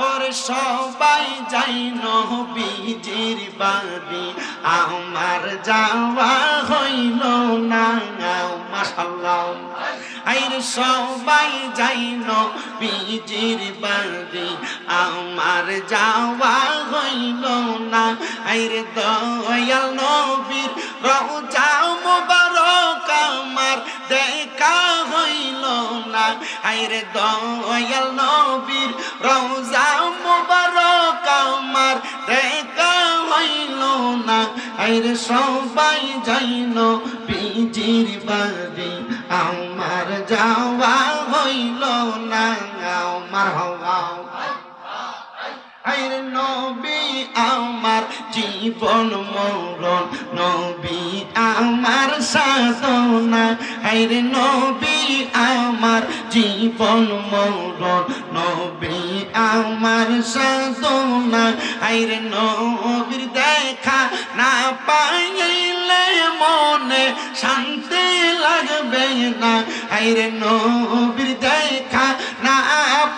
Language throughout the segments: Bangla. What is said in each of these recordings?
ওর সবাই যাই নবীজির বাড়ি আমার যাওয়া হইল না মাশাআল্লাহ আইরে সবাই যাই নবীজির বাড়ি আমার যাওয়া হইল না আইরে দয়াল নবীর রওজা মুবারক আমার দেখা হইল না আইরে দয়াল নবীর রওজা মুবারক আমার দেখা হইল না আইরে সবাই যাই নবীজির বাড়ি আমার যাওয়া হইল না মারহাবা আইরে নবী আমার জীবন মরণ নবী আমার সাধনা আইরে নবী আমার জীবন মরণ নবী আমার সাধনা আইরে নবীর দেখা না পাইলে মনে শান্তি লাগবে না আইরে নবীর দেখা না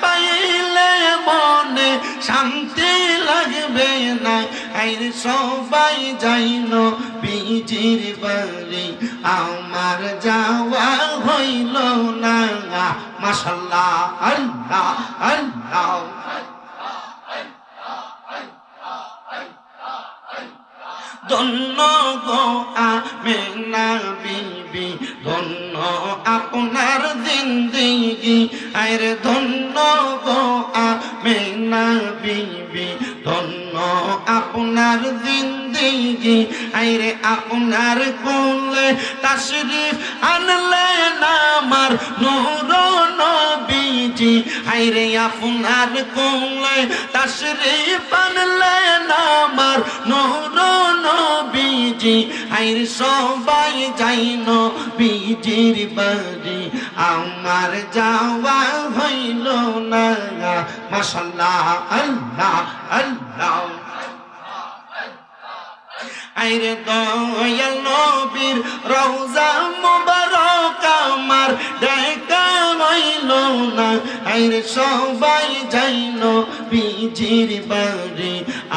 পাইলে মনে শান্তি লাগবে না আইরে সবাই যাই নবীজির বাড়ি আমার যাওয়া হইল না মাশাআল্লাহ আল্লাহ আল্লাহ ধন্য গো আমেনা বিবি ধন্য আপনার জিন্দেগি আরে ধন্য গো আমেনা বিবি ধন্য আপনার জিন্দেগি আরে আপনার কোলে তাশরীফ আনলেন আমার নূর নবীজি আরে আপনার কোলে তাশরীফ আনলেন আমার নূর নবীজি আইরে সবাই যাই নবীজির বাড়ি আমার যাওয়া হইল না মাশাআল্লাহ আল্লাহ আল্লাহ আইরে দয়াল নবীর রওজা মুবারক আমার দেখা হইল না আইরে সবাই যাই নবীজির বাড়ি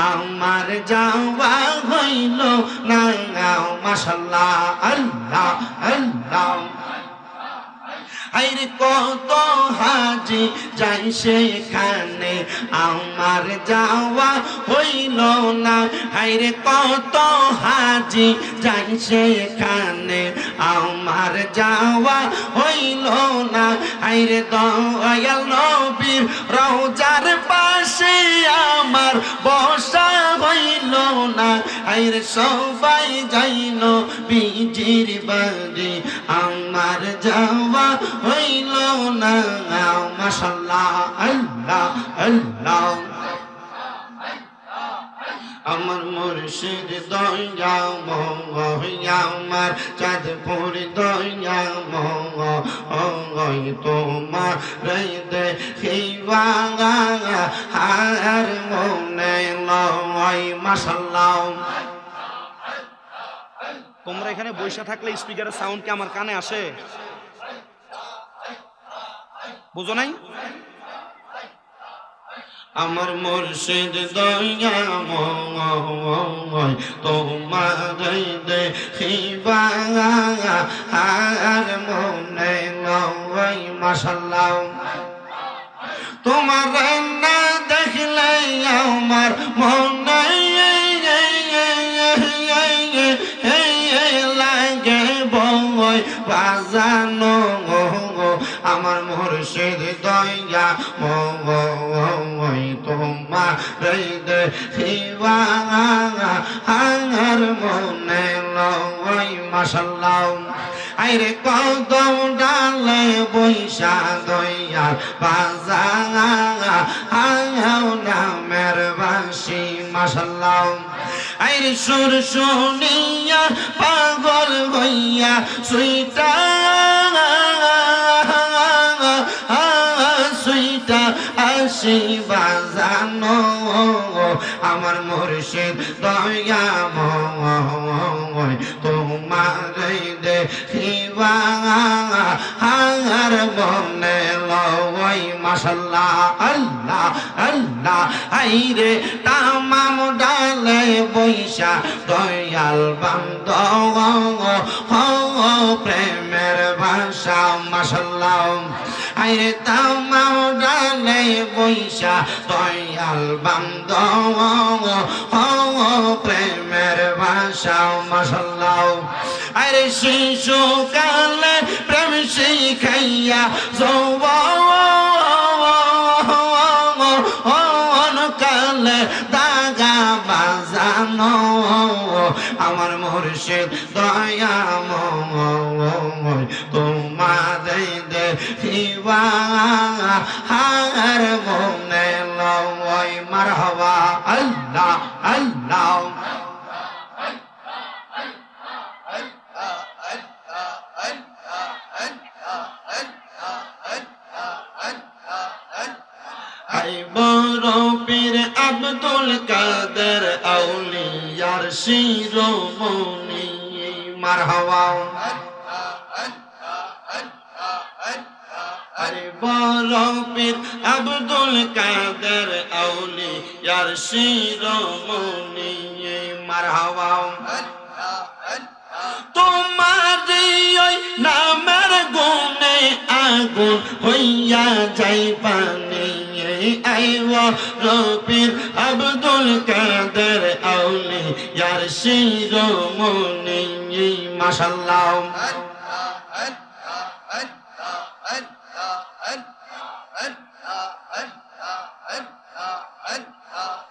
আমার যাওয়া হইল না মাশাআল্লাহ আল্লাহ আল্লাহ আইরে কত হাজি যাই সেখানে আমার যাওয়া হইল না আইরে কত হাজি যাই সেখানে আমার যাওয়া হইল না আইরে দয়াল নবীর রওজার পাশে আমার বসা হইল না আইরে সবাই যাই নবীজির বাড়ি আমার যাওয়া হইল না মাশাআল্লাহ আল্লাহ আল্লাহ আমার মুর্শিদ দয়া মহিয়া আমার চাঁদপুর দয়া ময় তোমার দেখিবা আর মনে লয় মাশাআল্লাহ তোমরা এখানে বসে থাকলে স্পিকারের সাউন্ড কি আমার কানে আসে বুঝো নাই আমার মুর্শিদ দয়া ময় তোমার দেখিবা আর মনে লয় মাশাআল্লাহ তোমার না দেখলে আমার মনে লাগে বই বাজানো আমার মুর্শিদ দয়া ময় তোমার দেখিবা আর মনে লয় মাশাআল্লাহ আইরে কদম ডালে বৈশা দয়ার বাজাও নামের বাঁশি মাশাআল্লাহ আইরে সুর শুনিয়া পাগল হইয়া সুইটা আসি বাজানো আমার মুর্শিদ দয়া ময় তোমার দেখিবা আর মনে লয় মাশাআল্লাহ আল্লাহ আল্লাহ আল্লাহ আইরে তামাম ডালে বৈশা দয়াল বান্দব প্রেমের ভাষা মাশাআল্লাহ আইরে তামাম ডালে বৈশা দয়াল বান্দব প্রেমের ভাষা মাশাআল্লাহ আরে শিশুকালে প্রেম শিখাইয়া যৌবন কালে দাগা বাজানো আমার মুর্শিদ দয়াময় তোমাদের দেখিবা হার মনে লয় মারহাবা আল্লাহ আল্লাহ বড়পীর আব্দুল কাদের আউলিয়ার শিরোমণি মারহাবা আরে বড়পীর আব্দুল কাদের আউলিয়ার শিরোমণি মারহাবা তোমার ওই নামের গুণে আগুন হইয়া যাই পানি আইওয়া রবির আব্দুল কাদের আউলিয়ার শিরোমণি মাশাআল্লাহ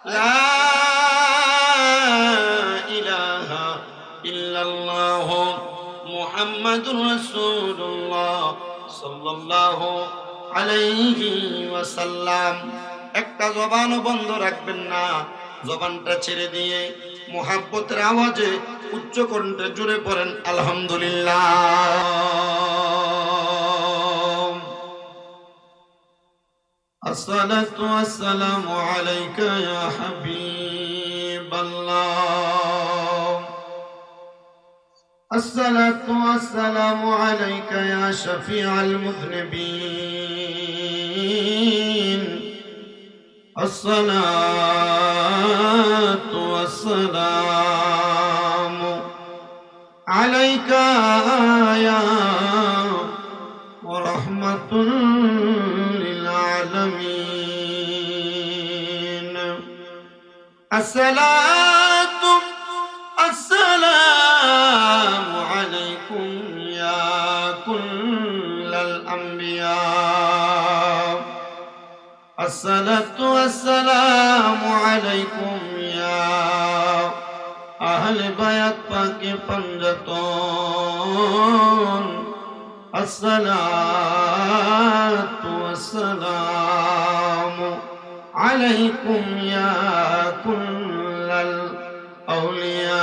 লা ইলাহা ইল্লাল্লাহ মুহাম্মাদুর রাসূলুল্লাহ সাল্লাল্লাহু আলাইহি ওয়াসাল্লাম একটা জবানও বন্ধ রাখবেন না জবানটা ছেড়ে দিয়ে মুহাব্বতের আওয়াজে উচ্চ কণ্ঠে জুড়ে পড়েন আলহামদুলিল্লাহ আসসালাতু ওয়াসসালামু আলাইকা ইয়া হাবিবাল্লাহ الصلاة والسلام عليك يا شفيع المذنبين الصلاة والسلام عليك يا رحمة للعالمين الصلاة السلام عليكم يا كل الأنبياء الصلاة والسلام عليكم يا أهل بيت پاک پنجتون الصلاة والسلام عليكم يا كل الأولياء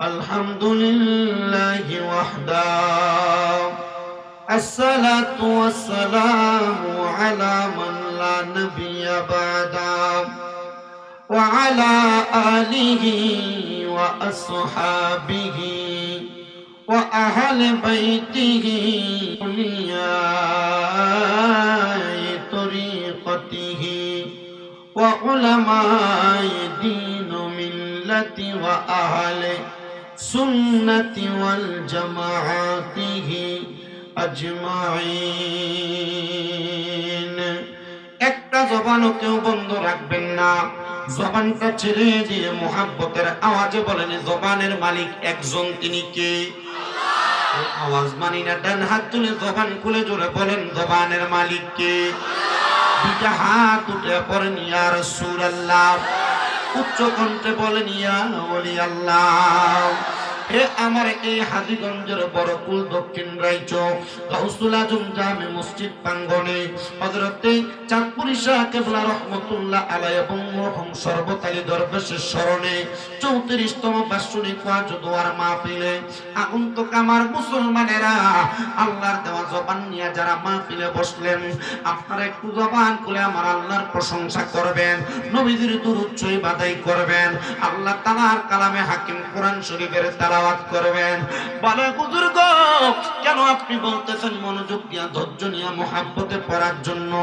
الحمد لله وحده الصلاة والسلام على من لا نبي بعده وعلى آله وأصحابه وأهل بيته أولياء طريقته وعلماء دين ملة وأهل سنة والجماعته أجمعين একটা জবানও কেউ বন্ধ রাখবেন না জবানটা ছেড়ে দিয়ে মুহাব্বতের আওয়াজে বলেন জবানের মালিক একজন তিনি কে আওয়াজ মানি না ডান হাত তুলে জবান খুলে জোরে বলেন জবানের মালিক কে দুইটা হাত উঠে পড়েন ইয়া রাসূলুল্লাহ উচ্চ কণ্ঠে বলেন ইয়া ওলি আল্লাহ হে আমার এই হাজীগঞ্জের বড়কুল দক্ষিণ রাইচো গাউসুল আজম জামে মসজিদ প্রাঙ্গণে হযরতে চাঁদপুরি শাহ কেবলা রহমাতুল্লাহ আলাইহি এবং মরহুম শরবত আলী দরবেশের স্মরণে 34তম বার্ষিক ওয়াজ দোয়ার মাহফিলে আগন্তুক আমার মুসলমানেরা আল্লাহর দেওয়া জবান নিয়ে যারা মাহফিলে বসলেন আপনারা একটু জবান খুলে আমার আল্লাহর প্রশংসা করবেন নবীজির দুরূদ শরীফ আদায় করবেন আল্লাহ তাআলার কালামে হাকিম কোরআন শরীফের তেলাওয়াত করবেন। বলে হুজুর গো, কেন আপনি বলতেছেন মনোযোগ দিয়া ধৈর্য নিয়ে মুহাব্বতে পড়ার জন্য?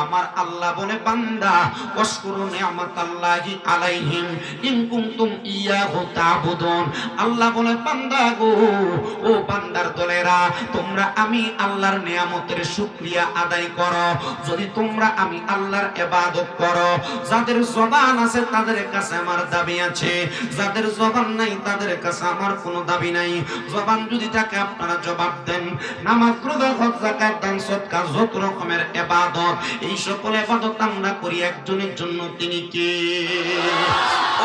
আমার আল্লাহ বলে বান্দা ওয়াশকুরু নি'মাতাল্লাহি আলাইহিম ইন কুনতুম ইয়াহু তা'বুদুন। আল্লাহ বলে বান্দা গো, ও বান্দার দলেরা, তোমরা আমি আল্লাহর নিয়ামতের শুকরিয়া আদায় করো যদি তোমরা আমি আল্লাহর ইবাদত করো। যাদের জবান আছে তাদের কাছে আমার দাবি আছে, যাদের জবান নাই তাদের কাছে আমার কোনো দাবি নাই। জবান যদি থাকে আপনারা জবাব দেন। নামাজ, রোজা, হজ, যাকাত, দান, সদকা, যত রকমের ইবাদত, এই সকল ইবাদত আমরা করি একজনের জন্য, তিনি কে?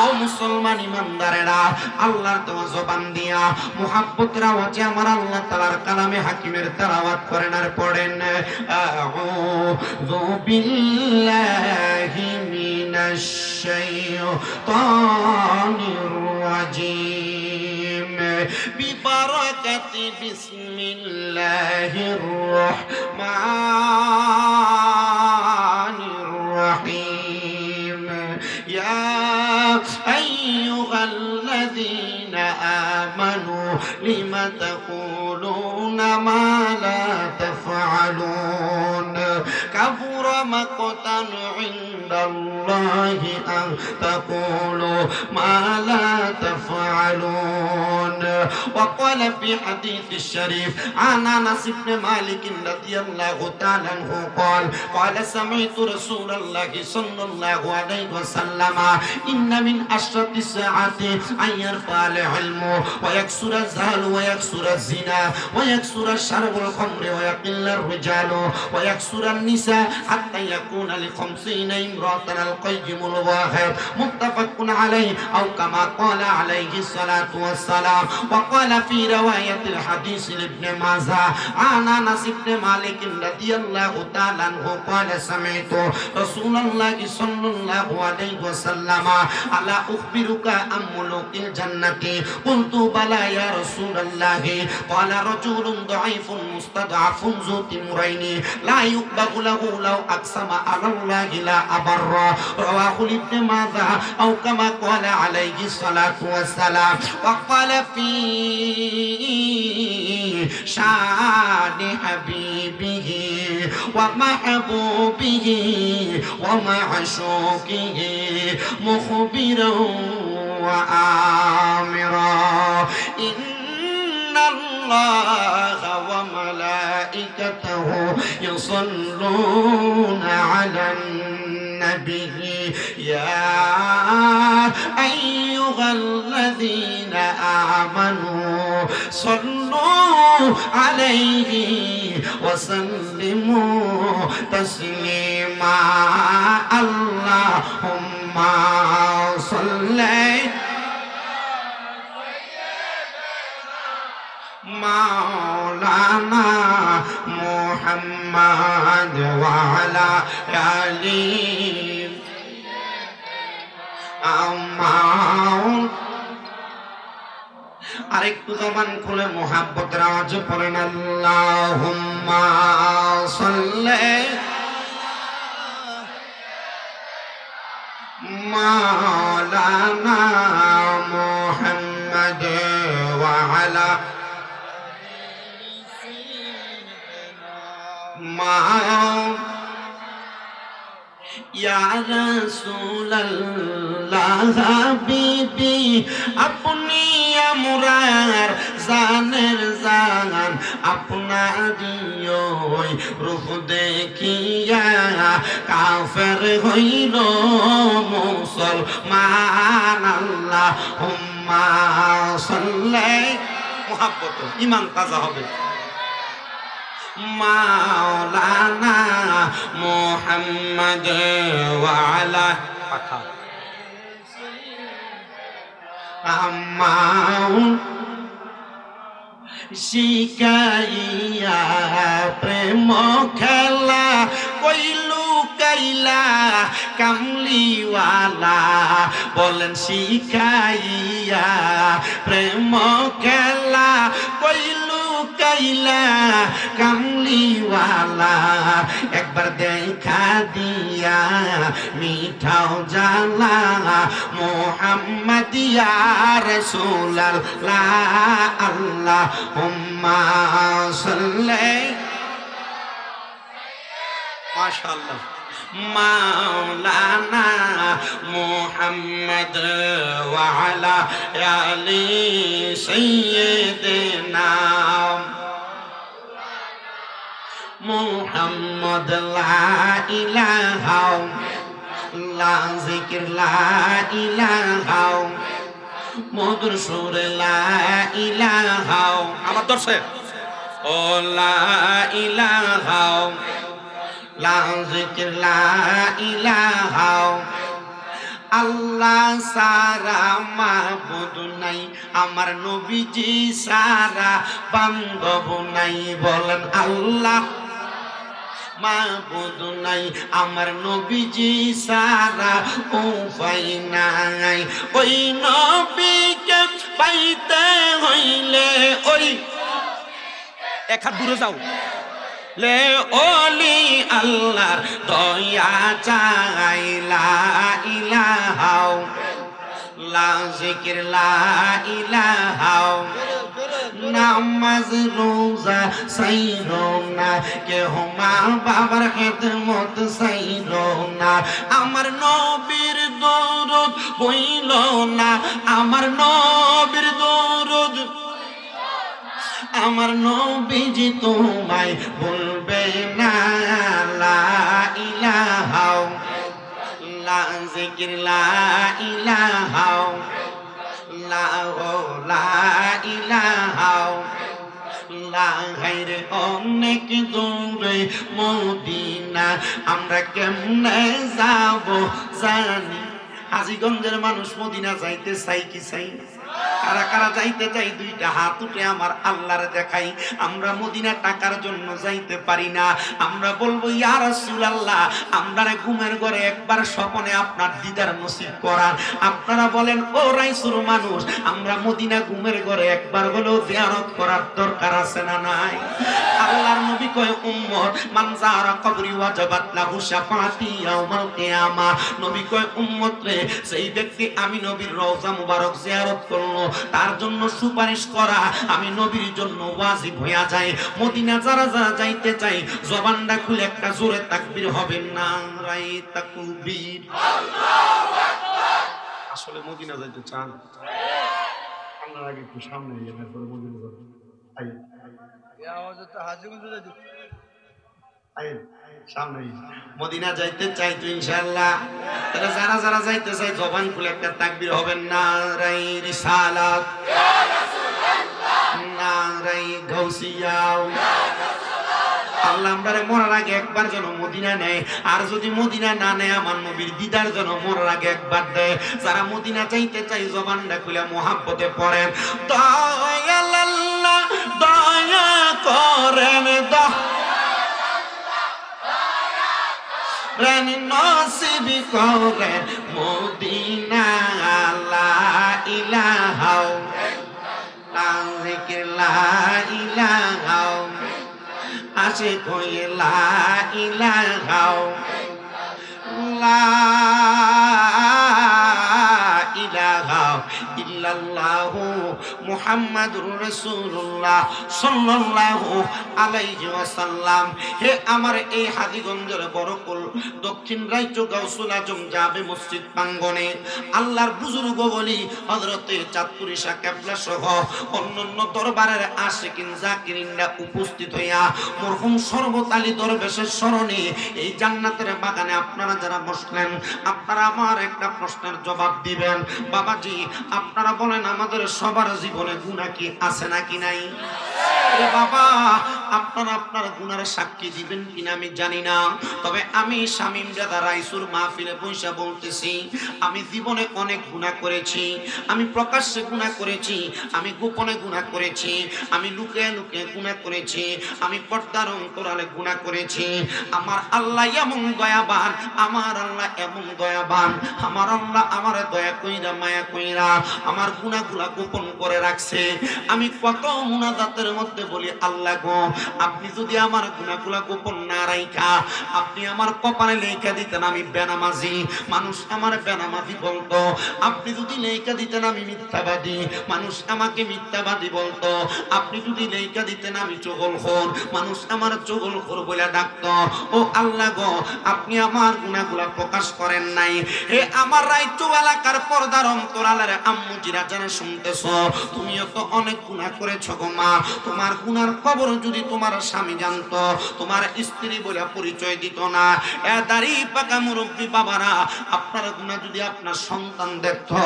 ও মুসলমান ইমানদারেরা, আল্লাহর দেওয়া জবান দিয়া মুহাব্বতের আওয়াজে আমার আল্লাহ তাআলার কালামে হাকিমের তেলাওয়াত করেন আর পড়েন আউযু বিল্লাহি মিনাশ শাইতানির রাজিম বিবারাকাতি বিসমিল্লাহির রাহমানির রাহিম ইয়া আইয়ুহাল্লাযীনা আমানু লিমা তাকুলুনা মা লা তাফআলুন কাবুরা মাকতান ইনদাল্লাহি আন তাকুলু মা লা তাফআলুন। وقال في حديث الشريف عن انس بن مالك رضي الله تعالى عنه قال سمعت رسول الله صلى الله عليه وسلم ان من اشرط الساعات ان يرفع العلم ويكثر الزهل ويكثر الزنا ويكثر الشرب والخمر ويقل الرجال ويكثر النساء حتى يكون ل50 امرأة القيم الواحد متفق عليه او كما قال عليه الصلاة والسلام. وقال في رواية الحديث لابن ماجه عن انس بن مالك رضي الله تعالى عنه قال سمعت رسول الله صلى الله عليه وسلم الا اخبرك عن ملوك الجنة قلت بلى يا رسول الله قال رجل ضعيف مستضعف ذو تمرين لا يقبل له لو اقسم على الله لا أبر. رواه ابن ماجه او كما قال عليه الصلاة والسلام. وقال في شان حبيبه ومحبوبه ومعشوقه مخبرا وآمرا إن الله وملائكته يصلون على النبي يا أيها الذين آمنوا صلوا عليه وسلموا تسليما. اللهم صل مولانا محمد وعلى آله আরেকটু জবান খুলে মুহাব্বতের আওয়াজে পড়েন আল্লাহুম্মা সাল্লি মাওলানা মুহাম্মদ ওয়া আলা ইয়া রাসূলুল্লাহ হাবিবি আপনি আমরার জানের জান আপনারি ওই রূপ দেখিয়া কাফের হইল মুসলমান। আল্লাহুম্মা সাল্লি মুহাব্বত ঈমান তাজা হবে। মাওলানা মুহাম্মদ ওয়া আলা আমাউ শিকাইয়া প্রেম খেলা কইলু কাইলা কামলিওয়ালা ওয়ালা বলেন শিখাইয়া প্রেম খেলা কইলু কাইলা কামলিওয়ালা একবার দেখা দিয়া মিঠাও জালা মুহাম্মাদিয়া রাসূলুল্লাহ আল্লাহুম্মা সাল্লি মাশাআল্লাহ মাওলানা মুহাম্মদ ওয়া আলা আলি সাইয়্যিদিনা মুহাম্মদ লা ইলাহা লা যিকির লা ইলাহা মধুর সুর লা ইলাহা আমার দর্শে ও লা ইলাহা লা যিকির লা ইলাহা আল্লাহ সারা মাবুদ নাই আমার নবীজি সারা বান্ধব নাই বলেন আল্লাহ মাবুদ নাই আমার নবীজি সারা উপায় নাই ওই নবীকে পাইতে হইলে ওই এক হাত দূরে যাও লে ওলি আল্লাহর দয়া চাই লা ইলাহা লা যিকির লা ইলাহা নামাজ রোজা সাইরো না কেহ মা বাবার খেদমত সাইরো না আমার নবীর দরুদ বইল না আমার নবীর দরুদ আমার নবীজি তোমায় বলবে না লা ইলাহা লা যিকির লা ইলাহা লা ইলাহা লা গায়রে অনেক দূরে মদিনা আমরা কেমনে যাব জানি হাজীগঞ্জের মানুষ মদিনা যাইতে চাই কি চাই না কারা কারা যাইতে চাই দুইটা হাত উঠে আমার আল্লাহর দেখাই আমরা মদিনা টাকার জন্য যাইতে পারি না আমরা বলবো ইয়া রাসূলুল্লাহ আমরারে ঘুমের ঘরে একবার স্বপ্নে আপনার দিদার নসিব করান আপনারা বলেন ও রাইসুর মানুষ আমরা মদিনা ঘুমের ঘরে একবার হলেও জিয়ারত করার দরকার আছে না নাই আল্লাহর নবী কয় উম্মত মান যারা কবরি ওয়াজাবাত লাহু শাফাআতি ইয়াউমাল কিয়ামা নবী কয় উম্মত রে সেই ব্যক্তি আমি নবীর রওজা মুবারক জিয়ারত করলো তার জন্য সুপারিশ করা আমি নবীর জন্য ওয়াজিব হইয়া যায় মদিনা যারা যারা যাইতে চাই জবানটা খুলে একটা জোরে তাকবীর হবে না রাই তাকবীর আল্লাহু আকবার আসলে মদিনা যাইতে চান আপনার আগে একটু সামনে গিয়ে তারপরে মদিনা যাবেন আই এই আওয়াজে তো হাজীগঞ্জ যাইতে আই সামনে মদিনা যাইতে চাই তো ইনশাআল্লাহ তাহলে যারা যারা যাইতে চাই জবান খুলে একটা তাকবীর হবেন না রাই রিসালাত ইয়া রাসূলুল্লাহ না রাই গাউসিয়া ইয়া রাসূলুল্লাহ আল্লাহ আমরারে মরার আগে একবার যেন মদিনা নেয় আর যদি মদিনা না নেয় আমার নবীর দিদার যেন মরার আগে একবার দেয় যারা মদিনা চাইতে চাই জবানটা খুলে মুহাব্বতে পড়েন দয়াল আল্লাহ দয়া করেন রানী নসিব করে মদিনা লা ইলাহা লা যিকির লা ইলাহা আসে কই লা ইলাহা লা ইলাহা ইল্লাল্লাহু মুহাম্মাদুর রাসূলুল্লাহ সাল্লাল্লাহু আলাইহি ওয়াসাল্লাম হে আমার এই হাজীগঞ্জের বড়কুল দক্ষিণ রাজ্য গাউসুল আজম জামে মসজিদ প্রাঙ্গণে আল্লাহর বুজুর্গ বলি হযরতে চাঁদপুরি শাহ কেবলা সহ অন্যান্য দরবারের আশিকিন জাকিরিনরা উপস্থিত হইয়া মরহুম শরবত আলী দরবেশের স্মরণে এই জান্নাতের বাগানে আপনারা যারা বসলেন আপনারা আমার একটা প্রশ্নের জবাব দিবেন বাবাজি আপনারা বলেন আমাদের সবার জীবনে গুনাহ কি আছে নাকি নাই এ বাবা, আপনারা আপনার গুনার সাক্ষী দিবেন কিনা আমি জানি না, তবে আমি শামীম দাদা রাইসুর মাহফিলে বসে বলতেছি, আমি জীবনে অনেক গুনাহ করেছি। আমি প্রকাশ্যে গুনাহ করেছি, আমি গোপনে গুনাহ করেছি, আমি লুকিয়ে লুকিয়ে গুনাহ করেছি, আমি পর্দার অন্তরালে গুনাহ করেছি। আমার আল্লাহ এমন দয়াবান, আমার আল্লাহ এমন দয়াবান, আমার আল্লাহ আমার দয়া কইরা মায়া কইরা আমার গুনাহগুলা গোপন করে রাখছে। আমি কত মুনাজাতের মধ্যে বলি, আল্লাহ গো, আপনি যদি আমার গুনাহগুলা গোপন না রাখা আপনি আমার কপালে লেখা দিতেন আমি বেনামাজি, মানুষ আমার বেনামাজি বলতো। আপনি যদি লেখা দিতেন আমি মিথ্যাবাদী, মানুষ আমাকে মিথ্যাবাদী বলতো। আপনি যদি লেখা দিতেন আমি চগলখোর, মানুষ আমার চগলখোর বলে ডাকতো। ও আল্লাহ গো, আপনি আমার গুনাহগুলা প্রকাশ করেন নাই। হে আমার রাইতু এলাকার পর্দার অন্তরালের আম্মু জিরা জানা শুনতেছো, তুমিও তো অনেক গুনাহ করেছো গো মা। তোমার গুনার খবর যদি তোমার স্বামী জানতো, তোমার স্ত্রী বলে পরিচয় দিত না। এ দাড়ি পাকা মুরব্বী বাবারা, আপনার গুনাহ যদি আপনার সন্তান দেখতো,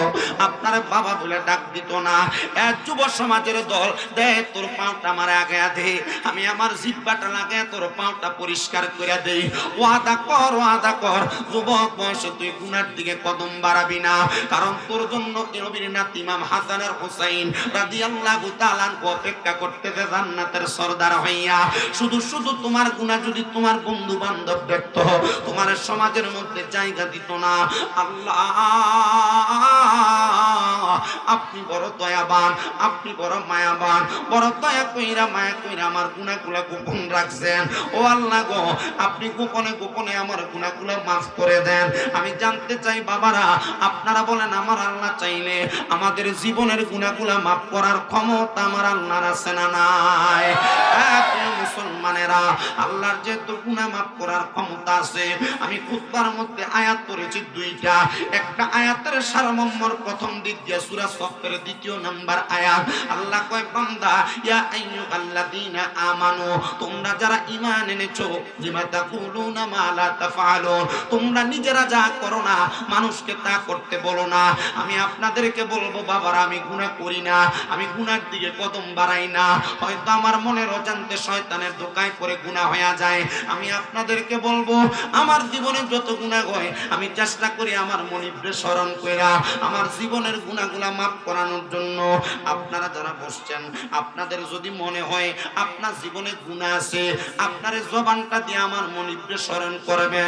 আপনার বাবা বলে ডাক দিত না। এ যুব সমাজের দল, দে তোর পাটা আমার আগে দে, আমি আমার জিহ্বাটা লাগে তোর পাটা পরিষ্কার করে দেই। ওয়াদা কর, ওয়াদা কর, যুবক বয়সে তুই গুনার দিকে কদম বাড়াবি না, কারণ তোর জন্য নবীর নাতি ইমাম হাসান আর হুসাইন রাদিয়াল্লাহু তাআলা অপেক্ষা করতেছে জান্নাতের সরদার হইয়া। শুধু শুধু তোমার গুনাহ যদি তোমার বন্ধু বান্ধব দেখতো, তোমার সমাজের মধ্যে জায়গা দিত না। আল্লাহ আপনি বড় দয়াবান, আপনি বড় মায়াবান, বড় দয়া কইরা মায়া কইরা আমার গুনাহগুলা গোপন রাখছেন। ও আল্লাহ গো, আপনি গোপনে গোপনে আমার গুনাহগুলা মাফ করে দেন। আমি জানতে চাই বাবারা, আপনারা বলেন আমার আল্লাহ চাইলে আমাদের জীবনের গুনাহগুলা মাফ করার ক্ষমতা আমার আল্লাহর আছে না নাই? প্রিয় মুসলমানেরা, আল্লাহর যেহেতু গুনাহ মাফ করার ক্ষমতা আছে, আমি খুতবার মধ্যে আয়াত পড়েছি দুইটা। একটা আয়াতের সারমর্মর প্রথম দিক দিয়ে সূরা সফের 2 নম্বর আয়াত। আল্লাহ কয়, বান্দা ইয়া আইয়ুহাল্লাযীনা আমানু, তোমরা যারা ঈমান এনেছো, লিমা তাকুলুনা মা লা তাফআলুন, তোমরা নিজেরা যা করো না মানুষকে তা করতে বলো না। আমি আপনাদেরকে বলবো বাবারা, আমি গুনাহ করি না, আমি গুনার দিকে কদম বাড়াই না। হয়তো আমার মনের অজান্তে শয়তানের ধোঁকায় পড়ে গুনাহ হয়ে যায়। আমি আপনাদেরকে বলবো, আমার জীবনে যত গুনাহ হয় আমি চেষ্টা করি আমার মনিবরে স্মরণ কইরা আমার জীবনের গুনাহগুলা মাফ করানোর জন্য। আপনারা যারা বসছেন, আপনাদের যদি মনে হয় আপনার জীবনে গুনাহ আছে, আপনার জবানটা দিয়ে আমার মনিবরে স্মরণ করবেন।